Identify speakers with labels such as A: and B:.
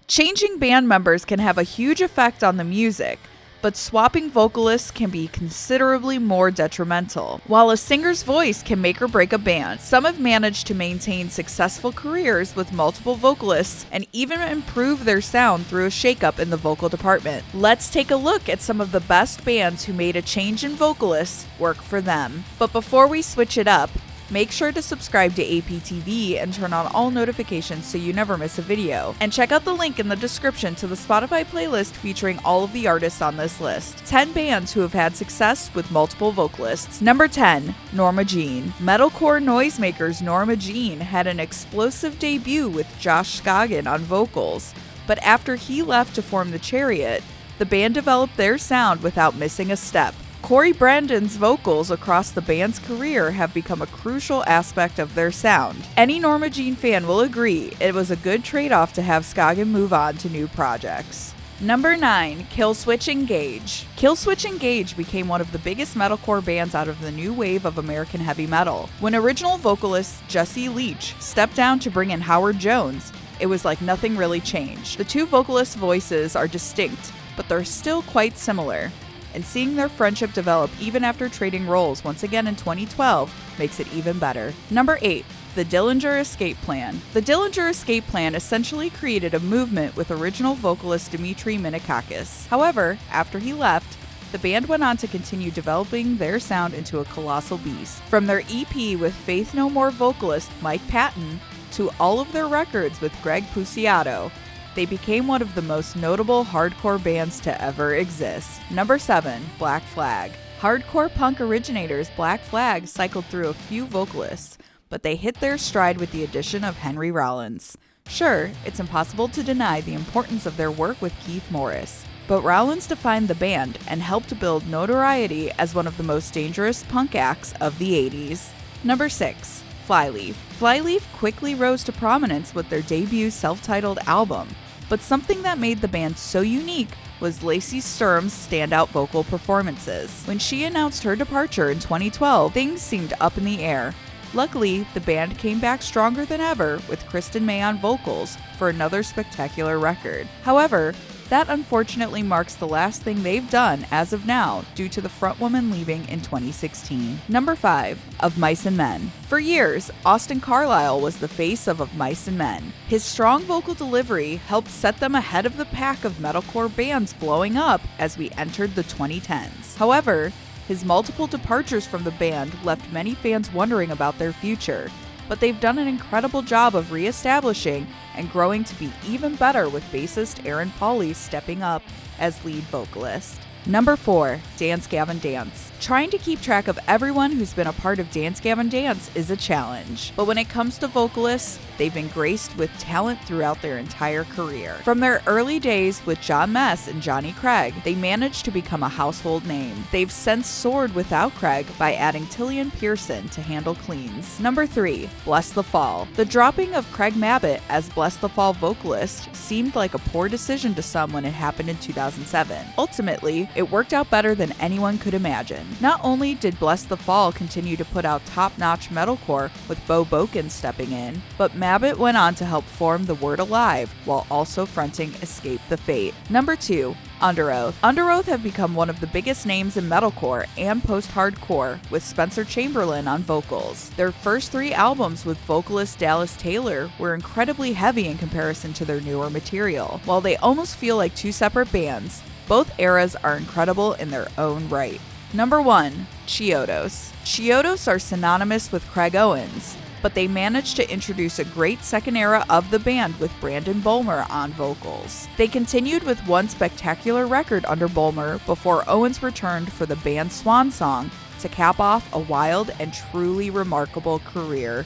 A: Changing band members can have a huge effect on the music, but swapping vocalists can be considerably more detrimental. While a singer's voice can make or break a band, some have managed to maintain successful careers with multiple vocalists and even improve their sound through a shakeup in the vocal department. Let's take a look at some of the best bands who made a change in vocalists work for them. But before we switch it up, make sure to subscribe to APTV and turn on all notifications so you never miss a video. And check out the link in the description to the Spotify playlist featuring all of the artists on this list. 10 bands who have had success with multiple vocalists. Number 10, Norma Jean. Metalcore noisemakers Norma Jean had an explosive debut with Josh Scogin on vocals, but after he left to form the Chariot, the band developed their sound without missing a step. Corey Brandon's vocals across the band's career have become a crucial aspect of their sound. Any Norma Jean fan will agree it was a good trade-off to have Scogin move on to new projects. Number 9, Killswitch Engage. Killswitch Engage became one of the biggest metalcore bands out of the new wave of American heavy metal. When original vocalist Jesse Leach stepped down to bring in Howard Jones, it was like nothing really changed. The two vocalists' voices are distinct, but they're still quite similar. And seeing their friendship develop even after trading roles once again in 2012 makes it even better. Number 8, the Dillinger Escape Plan. The Dillinger Escape Plan essentially created a movement with original vocalist Dimitri Minakakis. However, after he left, the band went on to continue developing their sound into a colossal beast. From their EP with Faith No More vocalist Mike Patton to all of their records with Greg Puciato, they became one of the most notable hardcore bands to ever exist. Number 7, Black Flag. Hardcore punk originators Black Flag cycled through a few vocalists, but they hit their stride with the addition of Henry Rollins. Sure, it's impossible to deny the importance of their work with Keith Morris, but Rollins defined the band and helped build notoriety as one of the most dangerous punk acts of the 80s. Number 6, Flyleaf. Flyleaf quickly rose to prominence with their debut self-titled album, but something that made the band so unique was Lacey Sturm's standout vocal performances. When she announced her departure in 2012, things seemed up in the air. Luckily, the band came back stronger than ever with Krysten May on vocals for another spectacular record. However, that unfortunately marks the last thing they've done as of now due to the frontwoman leaving in 2016. Number 5, Of Mice and Men. For years, Austin Carlisle was the face of Mice and Men. His strong vocal delivery helped set them ahead of the pack of metalcore bands blowing up as we entered the 2010s. However, his multiple departures from the band left many fans wondering about their future, but they've done an incredible job of re-establishing and growing to be even better with bassist Aaron Pauley stepping up as lead vocalist. Number 4, Dance Gavin Dance. Trying to keep track of everyone who's been a part of Dance Gavin Dance is a challenge, but when it comes to vocalists, they've been graced with talent throughout their entire career. From their early days with John Mess and Johnny Craig, they managed to become a household name. They've since soared without Craig by adding Tilian Pearson to handle cleans. Number 3, Bless the Fall. The dropping of Craig Mabbitt as Bless the Fall vocalist seemed like a poor decision to some when it happened in 2007. Ultimately, it worked out better than anyone could imagine. Not only did Bless the Fall continue to put out top-notch metalcore with Bo Boken stepping in, but Mabbitt went on to help form The Word Alive while also fronting Escape the Fate. Number 2, Underoath. Underoath have become one of the biggest names in metalcore and post-hardcore, with Spencer Chamberlain on vocals. Their first 3 albums with vocalist Dallas Taylor were incredibly heavy in comparison to their newer material. While they almost feel like 2 separate bands, both eras are incredible in their own right. Number 1, Chiodos. Chiodos are synonymous with Craig Owens, but they managed to introduce a great second era of the band with Brandon Bulmer on vocals. They continued with one spectacular record under Bulmer before Owens returned for the band's swan song to cap off a wild and truly remarkable career.